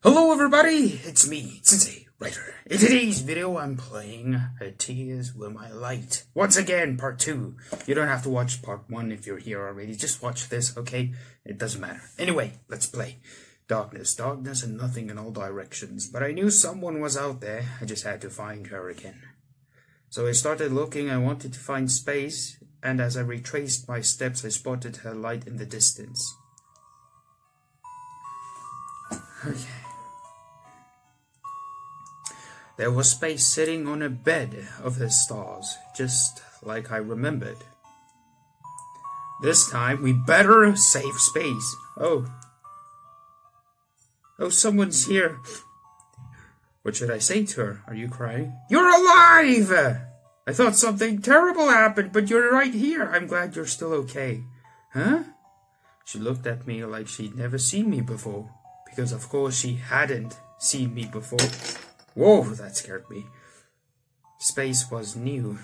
Hello everybody, it's me, SenseiWriter. In today's video I'm playing Tears Were My Light. Once again, part 2. You don't have to watch part 1 if you're here already, just watch this, okay? It doesn't matter. Anyway, let's play. Darkness, darkness and nothing in all directions. But I knew someone was out there, I just had to find her again. So I started looking, I wanted to find space, and as I retraced my steps I spotted her light in the distance. Okay. There was Space sitting on a bed of the stars, just like I remembered. This time, we better save Space. Oh, someone's here. What should I say to her? Are you crying? You're alive! I thought something terrible happened, but you're right here. I'm glad you're still okay. Huh? She looked at me like she'd never seen me before, because of course she hadn't seen me before. Whoa, that scared me. Space was new.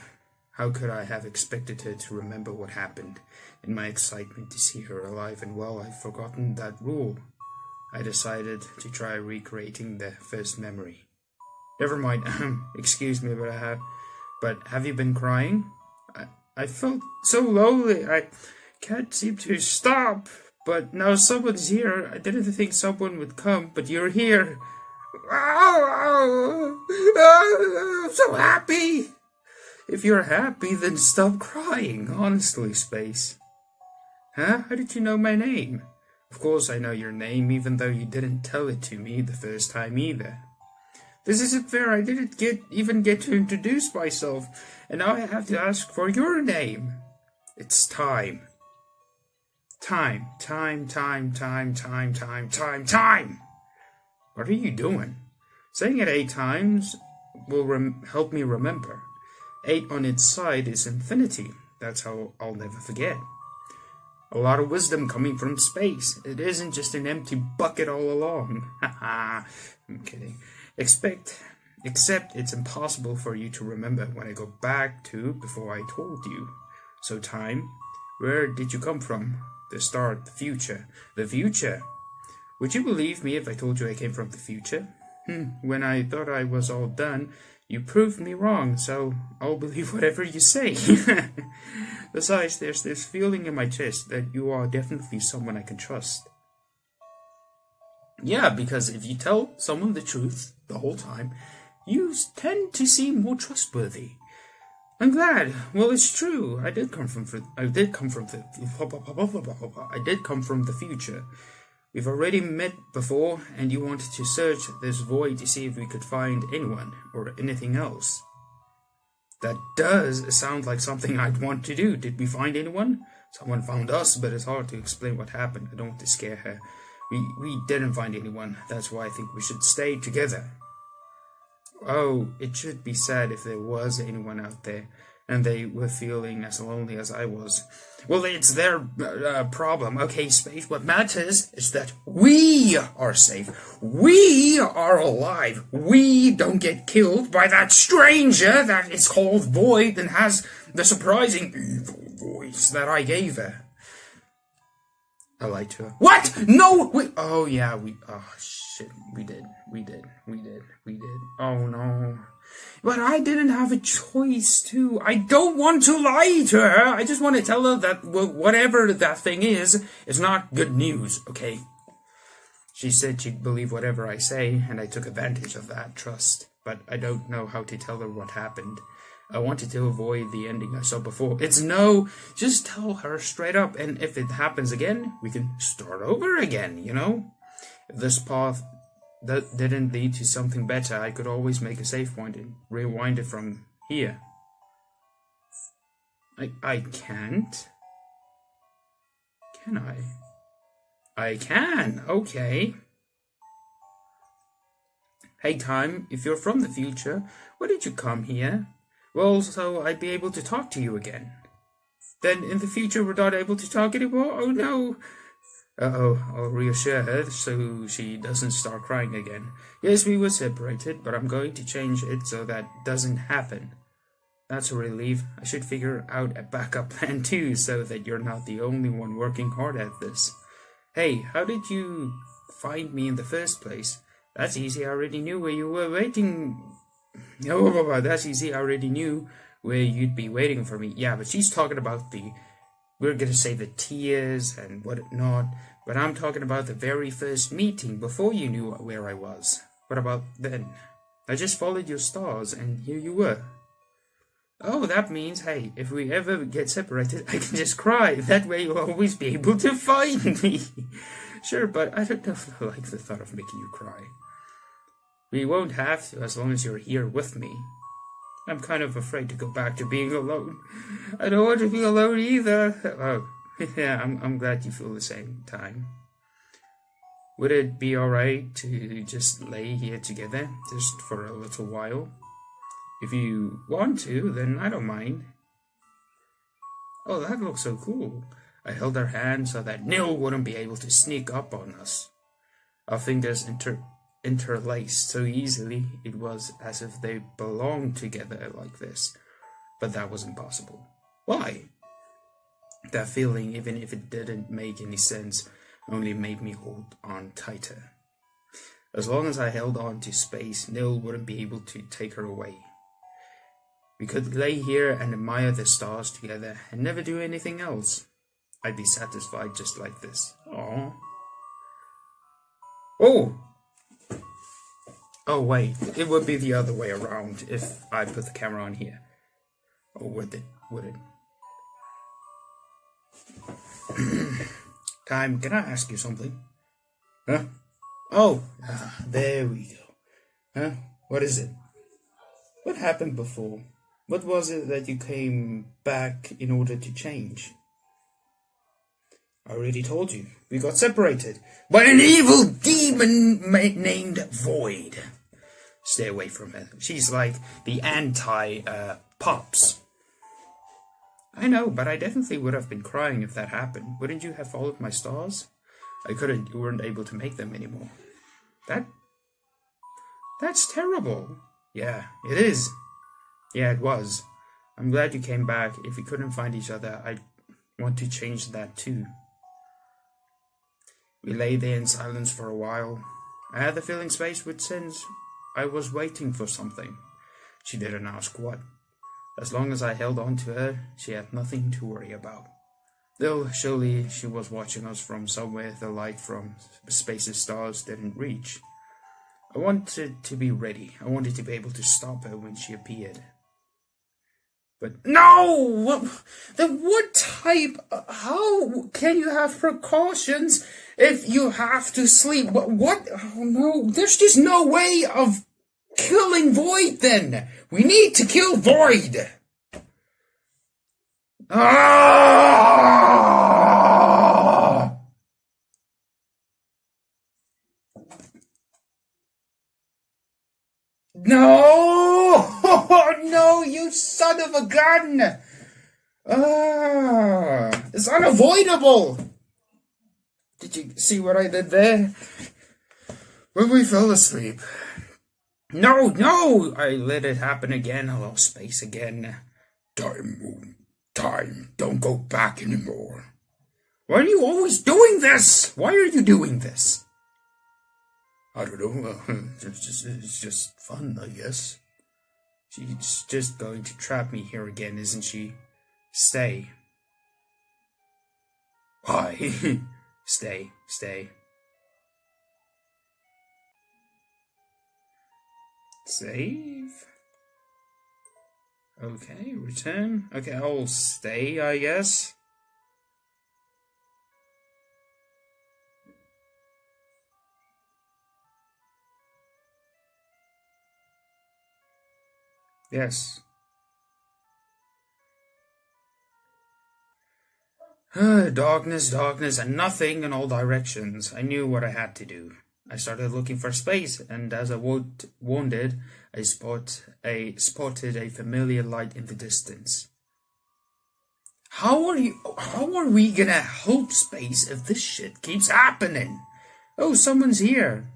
How could I have expected her to remember what happened? In my excitement to see her alive and well, I'd forgotten that rule. I decided to try recreating the first memory. Never mind, excuse me, but have you been crying? I felt so lonely, I can't seem to stop. But now someone's here. I didn't think someone would come, but you're here. I'm so happy. If you're happy, then stop crying. Honestly, Space. Huh? How did you know my name? Of course I know your name, even though you didn't tell it to me the first time either. This isn't fair. I didn't even get to introduce myself, and now I have to ask for your name. It's time. Time. What are you doing? Saying it 8 times will help me remember. 8 on its side is infinity. That's how I'll never forget. A lot of wisdom coming from Space. It isn't just an empty bucket all along. Haha, I'm kidding. Except it's impossible for you to remember when I go back to before I told you. So time, where did you come from? The start, the future. The future? Would you believe me if I told you I came from the future? When I thought I was all done, you proved me wrong, so I'll believe whatever you say. Besides, there's this feeling in my chest that you are definitely someone I can trust. Yeah, because if you tell someone the truth the whole time, you tend to seem more trustworthy. I'm glad. Well, it's true. I did come from the future. We've already met before, and you wanted to search this void to see if we could find anyone or anything else. That does sound like something I'd want to do. Did we find anyone? Someone found us, but it's hard to explain what happened. I don't want to scare her. We didn't find anyone. That's why I think we should stay together. Oh, it should be sad if there was anyone out there, and they were feeling as lonely as I was. Well, it's their problem. Okay, Space, what matters is that we are safe. We are alive. We don't get killed by that stranger that is called Void and has the surprising evil voice that I gave her. I lied to her. What? No! Oh, yeah, oh, shit. We did. Oh, no. But I didn't have a choice, too. I don't want to lie to her. I just want to tell her that whatever that thing is not good news, okay? She said she'd believe whatever I say, and I took advantage of that trust. But I don't know how to tell her what happened. I wanted to avoid the ending I saw before. It's no, just tell her straight up, and if it happens again, we can start over again, you know? If this path that didn't lead to something better, I could always make a save point and rewind it from here. I can't? Can I? I can, okay. Hey, Time, if you're from the future, why did you come here? Well, so I'd be able to talk to you again. Then in the future we're not able to talk anymore? Oh no! I'll reassure her so she doesn't start crying again. Yes, we were separated, but I'm going to change it so that doesn't happen. That's a relief. I should figure out a backup plan too, so that you're not the only one working hard at this. Hey, how did you find me in the first place? That's easy, I already knew where you were waiting. Oh, that's easy, I already knew where you'd be waiting for me. Yeah, but she's talking about we're gonna say the tears and whatnot, but I'm talking about the very first meeting, before you knew where I was. What about then? I just followed your stars, and here you were. Oh, that means, hey, if we ever get separated, I can just cry. That way you'll always be able to find me. Sure, but I don't know if I like the thought of making you cry. We won't have to, as long as you're here with me. I'm kind of afraid to go back to being alone. I don't want to be alone either. Oh, yeah, I'm glad you feel the same time. Would it be alright to just lay here together, just for a little while? If you want to, then I don't mind. Oh, that looks so cool. I held her hand so that Nil wouldn't be able to sneak up on us. Our fingers interlaced so easily, it was as if they belonged together like this. But that was impossible. Why? That feeling, even if it didn't make any sense, only made me hold on tighter. As long as I held on to space, Nil wouldn't be able to take her away. We could lay here and admire the stars together and never do anything else. I'd be satisfied just like this. Aww. Oh! Oh wait, it would be the other way around if I put the camera on here. Or would it? Time, can I ask you something? Huh? Oh, there we go. Huh? What is it? What happened before? What was it that you came back in order to change? I already told you. We got separated by an evil demon named Void. Stay away from her. She's like the anti-Pops. I know, but I definitely would have been crying if that happened. Wouldn't you have followed my stars? You weren't able to make them anymore. That's terrible. Yeah, it is. Yeah, it was. I'm glad you came back. If we couldn't find each other, I'd want to change that too. We lay there in silence for a while. I had the feeling space would sense I was waiting for something. She didn't ask what. As long as I held on to her, she had nothing to worry about. Though surely she was watching us from somewhere the light from space's stars didn't reach. I wanted to be ready. I wanted to be able to stop her when she appeared. But no! What type? How can you have precautions if you have to sleep? What? Oh no, there's just no way of killing Void then. We need to kill Void. Ah! No! No, you son of a gun! It's unavoidable! Did you see what I did there? When we fell asleep. No! I let it happen again. I lost space again. Time. Don't go back anymore. Why are you always doing this? Why are you doing this? I don't know. It's just fun, I guess. She's just going to trap me here again, isn't she? Stay. Why? Stay. Save. Okay, return. Okay, I'll stay, I guess. Yes. Darkness, and nothing in all directions. I knew what I had to do. I started looking for space, and as I wandered, I spotted a familiar light in the distance. How are we gonna help space if this shit keeps happening? Oh, someone's here.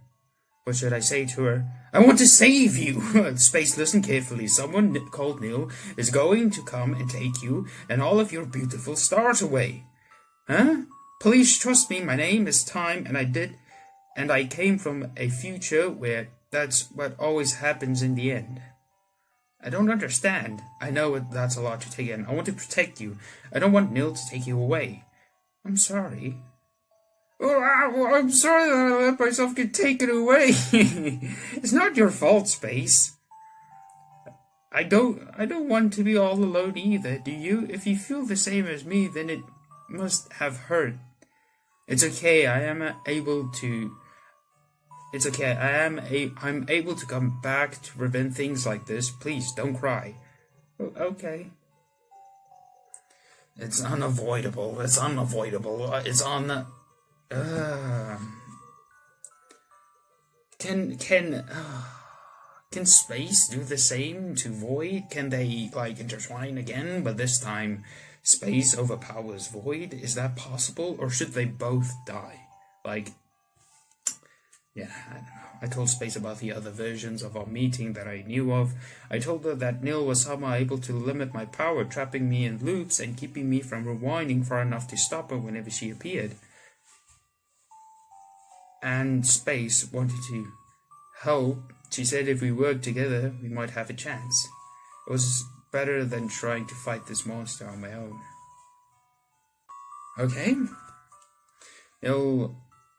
What should I say to her? I want to save you. Space, listen carefully. Someone called Neil is going to come and take you and all of your beautiful stars away. Huh? Please trust me. My name is Time, and I did And I came from a future where that's what always happens in the end. I don't understand. I know that's a lot to take in. I want to protect you. I don't want Nil to take you away. I'm sorry. Oh, I'm sorry that I let myself get taken away. It's not your fault, Space. I don't want to be all alone either, do you? If you feel the same as me, then it must have hurt. It's okay, I'm able to come back to prevent things like this. Please, don't cry. Oh, okay. It's unavoidable. It's unavoidable. Can Space do the same to Void? Can they, like, intertwine again, but this time Space overpowers Void? Is that possible? Or should they both die? Like, yeah, I don't know. I told Space about the other versions of our meeting that I knew of. I told her that Nil was somehow able to limit my power, trapping me in loops and keeping me from rewinding far enough to stop her whenever she appeared. And Space wanted to help. She said if we worked together, we might have a chance. It was better than trying to fight this monster on my own. Okay. Nil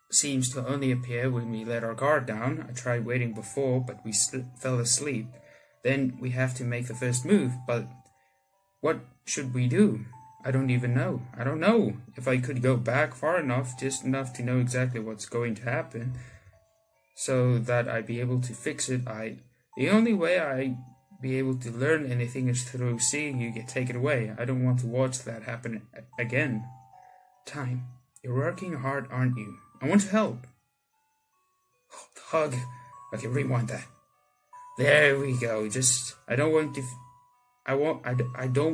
seems to only appear when we let our guard down. I tried waiting before, but we fell asleep. Then we have to make the first move, but what should we do? I don't even know. I don't know if I could go back far enough, just enough to know exactly what's going to happen, so that I'd be able to fix it. The only way I'd be able to learn anything is through seeing you get taken away. I don't want to watch that happen again. Time. You're working hard, aren't you? I want to help. Hug. Okay, rewind that. There we go. I don't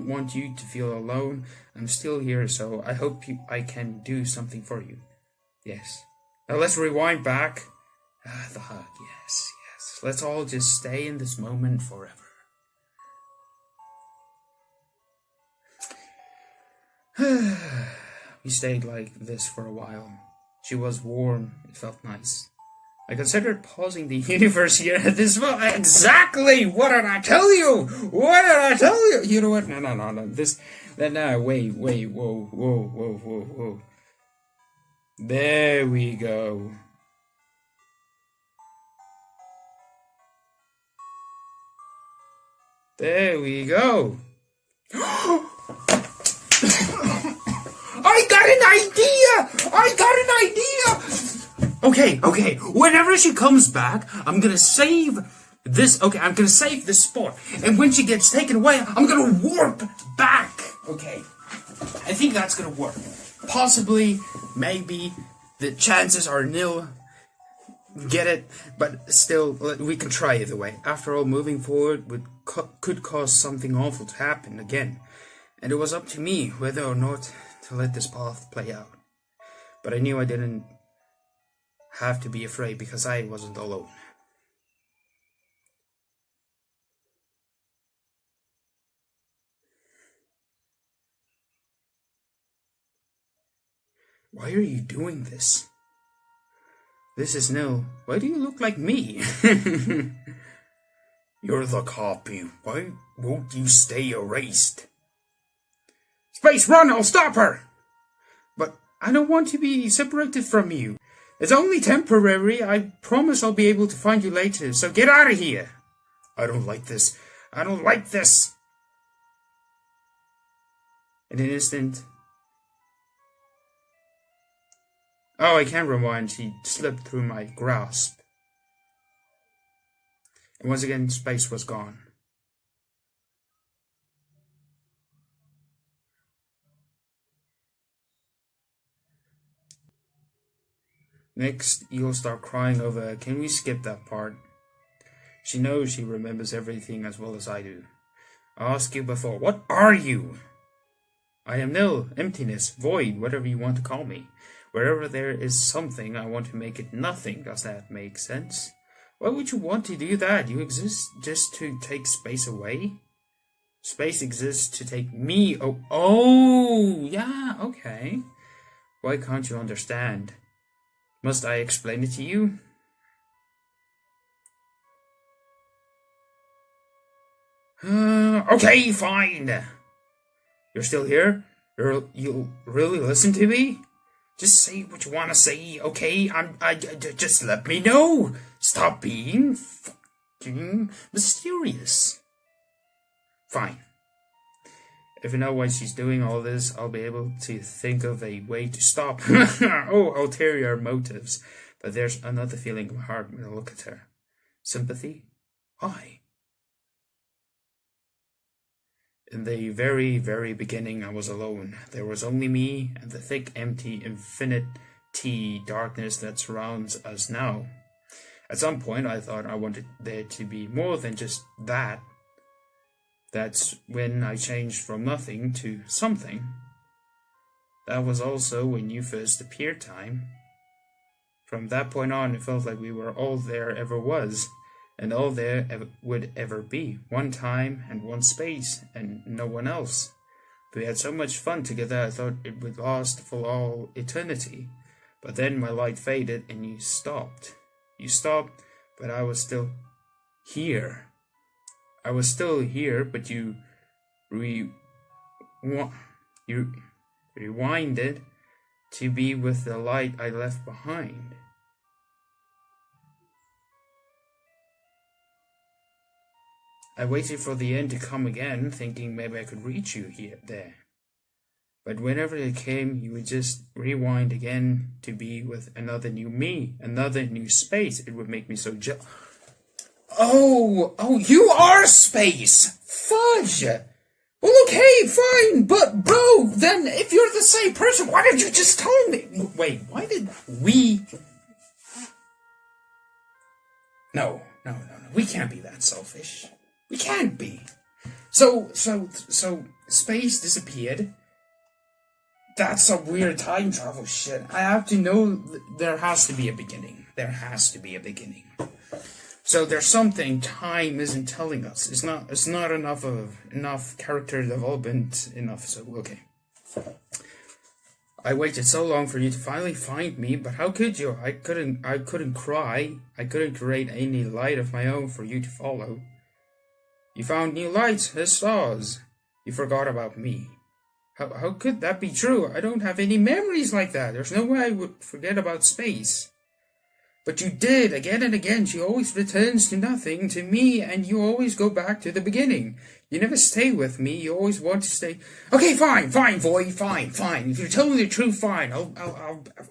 want you to feel alone. I'm still here, so I hope I can do something for you. Yes. Now let's rewind back. The hug. Yes. Let's all just stay in this moment forever. We stayed like this for a while. She was warm. It felt nice. I considered pausing the universe here at this moment. Exactly! What did I tell you? You know what? No. Wait. Whoa. There we go. There we go. I got an idea! Okay. Whenever she comes back, I'm gonna save this. Okay, I'm gonna save this spot. And when she gets taken away, I'm gonna warp back. Okay. I think that's gonna work. Possibly, maybe, the chances are nil. Get it? But still, we can try either way. After all, moving forward could cause something awful to happen again. And it was up to me whether or not to let this path play out. But I knew I didn't have to be afraid because I wasn't alone. Why are you doing this? This is Nil. Why do you look like me? You're the copy. Why won't you stay erased? Space, run! I'll stop her! But I don't want to be separated from you. It's only temporary. I promise I'll be able to find you later, so get out of here. I don't like this. In an instant... Oh, I can't rewind. She slipped through my grasp. And once again, Space was gone. Next, you'll start crying over, can we skip that part? She knows she remembers everything as well as I do. I asked you before, what are you? I am nil, emptiness, void, whatever you want to call me. Wherever there is something, I want to make it nothing. Does that make sense? Why would you want to do that? You exist just to take space away? Space exists to take me. Oh, yeah, okay. Why can't you understand? Must I explain it to you? Okay, fine. You're still here? You'll really listen to me? Just say what you want to say, okay? Just let me know. Stop being fucking mysterious. Fine. If you know why she's doing all this, I'll be able to think of a way to stop ulterior motives. But there's another feeling in my heart when I look at her. Sympathy? Why? In the very, very beginning, I was alone. There was only me and the thick, empty, infinity darkness that surrounds us now. At some point, I thought I wanted there to be more than just that. That's when I changed from nothing to something. That was also when you first appeared, Time. From that point on, it felt like we were all there ever was. And all there would ever be. One time and one space, and no one else. We had so much fun together, I thought it would last for all eternity. But then my light faded and you stopped. You stopped, but I was still here. I was still here, but you rewinded to be with the light I left behind. I waited for the end to come again, thinking maybe I could reach you there. But whenever it came, you would just rewind again to be with another new me, another new space. It would make me so jealous. Oh, you are space! Fudge! Well, okay, fine, but bro, then if you're the same person, why didn't you just tell me? Wait, why did we... No, we can't be that selfish. We can't be. So space disappeared. That's some weird time travel shit. I have to know there has to be a beginning. There has to be a beginning. So there's something time isn't telling us. It's not enough character development enough. So okay. I waited so long for you to finally find me, but how could you? I couldn't cry. I couldn't create any light of my own for you to follow. You found new lights as stars. You forgot about me. How could that be true? I don't have any memories like that. There's no way I would forget about space. But you did, again and again. She always returns to nothing, to me, and you always go back to the beginning. You never stay with me. You always want to stay. Okay, fine, boy, fine. If you're telling the truth, fine.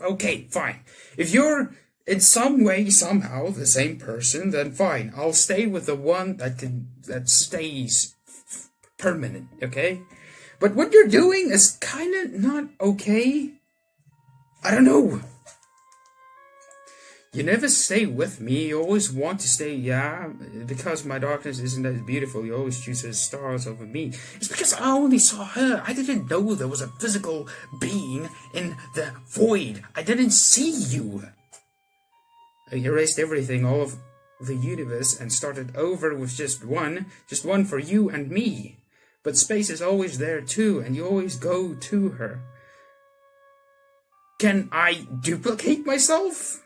Okay, fine. If you're in some way, somehow, the same person, then fine. I'll stay with the one that stays permanent, okay? But what you're doing is kind of not okay. I don't know. You never stay with me. You always want to stay, yeah, because my darkness isn't as beautiful. You always choose the stars over me. It's because I only saw her. I didn't know there was a physical being in the void. I didn't see you. I erased everything, all of the universe, and started over with just one for you and me. But space is always there too, and you always go to her. Can I duplicate myself?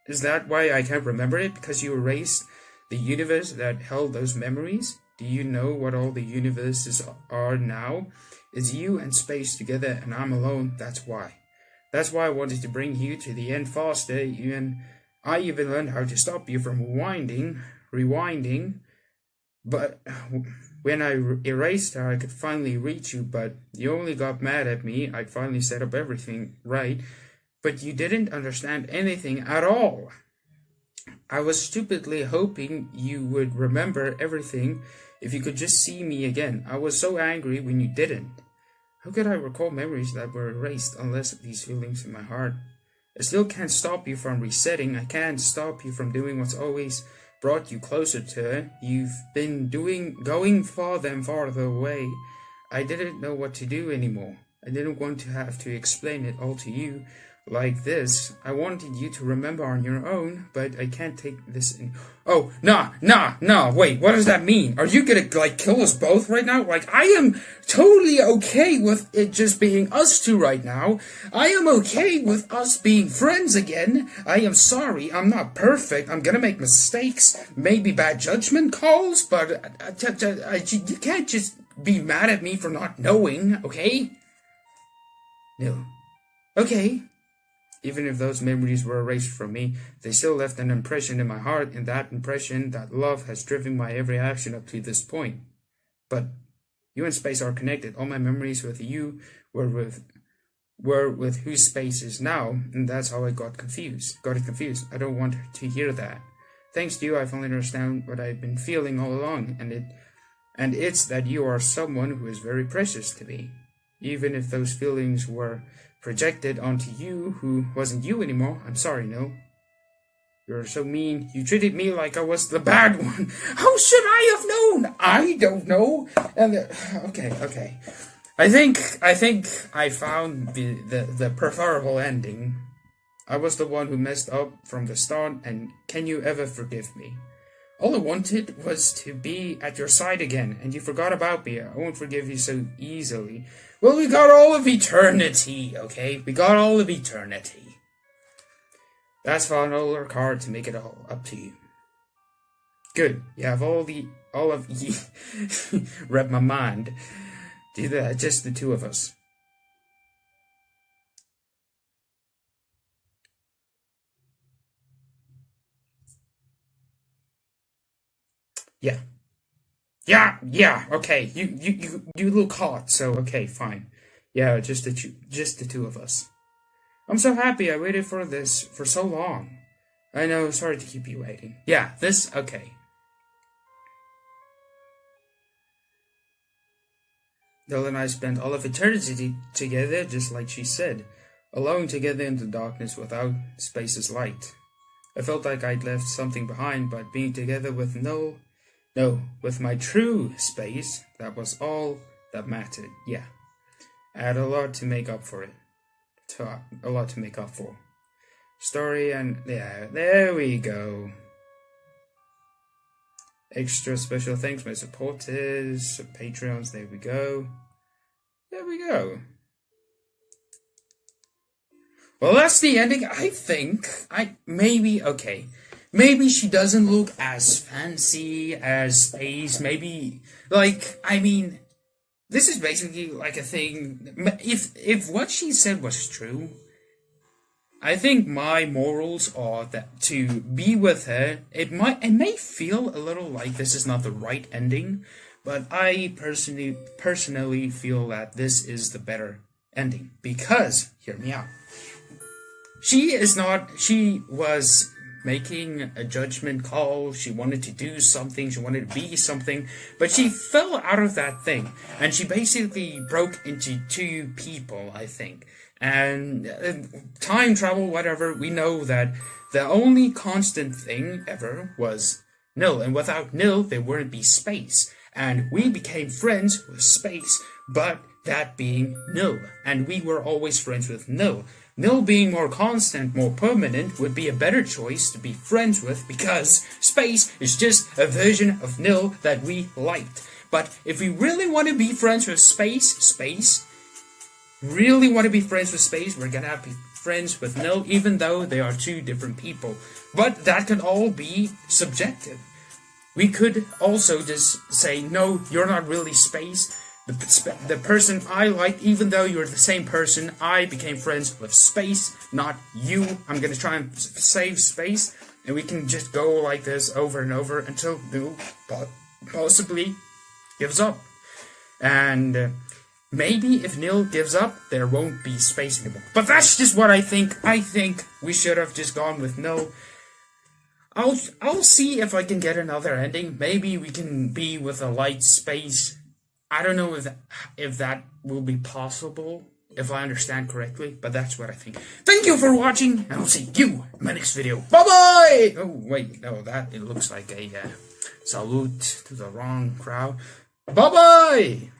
Is that why I can't remember it? Because you erased the universe that held those memories? Do you know what all the universes are now? It's you and space together, and I'm alone. That's why. That's why I wanted to bring you to the end faster. I even learned how to stop you from rewinding. But when I erased her, I could finally reach you, but you only got mad at me. I finally set up everything right, but you didn't understand anything at all. I was stupidly hoping you would remember everything if you could just see me again. I was so angry when you didn't. How could I recall memories that were erased unless these feelings in my heart? I still can't stop you from resetting. I can't stop you from doing what's always brought you closer to her. You've been going farther and farther away. I didn't know what to do anymore. I didn't want to have to explain it all to you. like this. I wanted you to remember on your own, but I can't take this in. Oh, nah, wait, what does that mean? Are you gonna, like, kill us both right now? Like, I am totally okay with it just being us two right now. I am okay with us being friends again. I am sorry, I'm not perfect. I'm gonna make mistakes, maybe bad judgment calls, but you can't just be mad at me for not knowing, okay? No. Okay. Even if those memories were erased from me, they still left an impression in my heart, and that impression, that love, has driven my every action up to this point. But you and space are connected. All my memories with you were with whose space is now, and that's how I got it confused. I don't want to hear that. Thanks to you, I finally understand what I've been feeling all along, and it's that you are someone who is very precious to me. Even if those feelings were projected onto you who wasn't you anymore, I'm sorry, no. You're so mean. You treated me like I was the bad one. How should I have known? I don't know. And okay. I think I found the preferable ending. I was the one who messed up from the start, and can you ever forgive me? All I wanted was to be at your side again, and you forgot about me. I won't forgive you so easily. Well, we got all of eternity, okay? We got all of eternity. That's another card to make it all up to you. Good. You have all of ye. Read my mind. Do that, just the two of us. Yeah, okay. You look hot, so okay, fine. Yeah, just the two of us. I'm so happy I waited for this for so long. I know, sorry to keep you waiting. Yeah, okay. Dell and I spent all of eternity together, just like she said, alone together in the darkness without space's light. I felt like I'd left something behind, but being together with with my true space, that was all that mattered. Yeah, I had a lot to make up for it. A lot to make up for. Story and yeah, there we go. Extra special thanks, my supporters, Patreons, there we go. There we go. Well, that's the ending. I think, maybe she doesn't look as fancy as Space, maybe, this is basically like a thing, if what she said was true, I think my morals are that to be with her, it may feel a little like this is not the right ending, but I personally feel that this is the better ending, because, hear me out, she was making a judgment call, she wanted to do something, she wanted to be something, but she fell out of that thing, and she basically broke into two people, I think. And time travel, whatever, we know that the only constant thing ever was nil, and without nil, there wouldn't be space. And we became friends with space, but that being nil, and we were always friends with nil. Nil being more constant, more permanent, would be a better choice to be friends with, because space is just a version of nil that we liked. But if we really want to be friends with space, really want to be friends with space, we're gonna have to be friends with nil, even though they are two different people. But that can all be subjective. We could also just say, no, you're not really space. The person I liked, even though you're the same person, I became friends with space, not you. I'm gonna try and save space, and we can just go like this over and over until Nil possibly gives up. And maybe if Nil gives up, there won't be space anymore. But that's just what I think. I think we should have just gone with Nil. I'll see if I can get another ending. Maybe we can be with a light space. I don't know if that will be possible, if I understand correctly, but that's what I think. Thank you for watching, and I'll see you in my next video. Bye-bye! Oh, wait, no, it looks like a salute to the wrong crowd. Bye-bye!